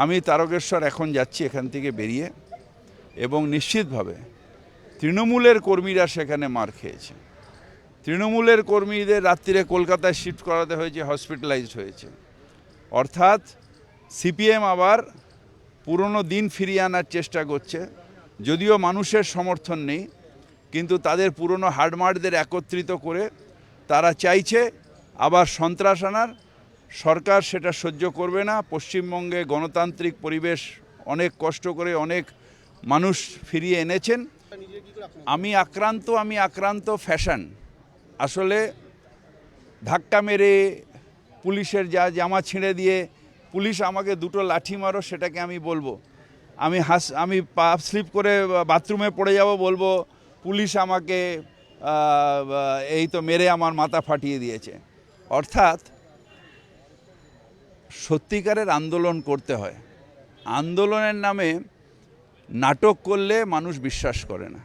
আমি তারকেশ্বর এখন যাচ্ছি এখান থেকে বেরিয়ে, এবং নিশ্চিতভাবে তৃণমূলের কর্মীরা সেখানে মার খেয়েছে। তৃণমূলের কর্মীদের রাত্রিরে কলকাতায় শিফট করাতে হয়েছে, হসপিটালাইজড হয়েছে। অর্থাৎ সিপিএম আবার পুরনো দিন ফিরিয়ে আনার চেষ্টা করছে। যদিও মানুষের সমর্থন নেই, কিন্তু তাদের পুরনো হার্ডমার্ডদের একত্রিত করে তারা চাইছে আবার সন্ত্রাস আনার। সরকার সেটা সহ্য করবে না। পশ্চিমবঙ্গে গণতান্ত্রিক পরিবেশ অনেক কষ্ট করে অনেক মানুষ ফিরিয়ে এনেছেন। আমি আক্রান্ত ফ্যাশন। আসলে ধাক্কা মেরে পুলিশের জামা ছিঁড়ে দিয়ে পুলিশ আমাকে দুটো লাঠি মারো, সেটাকে আমি বলবো। আমি পা স্লিপ করে বাথরুমে পড়ে যাব, বলবো পুলিশ আমাকে এই তো মেরে আমার মাথা ফাটিয়ে দিয়েছে। অর্থাৎ সত্যিকারের আন্দোলন করতে হয়। আন্দোলনের নামে নাটক করলে মানুষ বিশ্বাস করে না।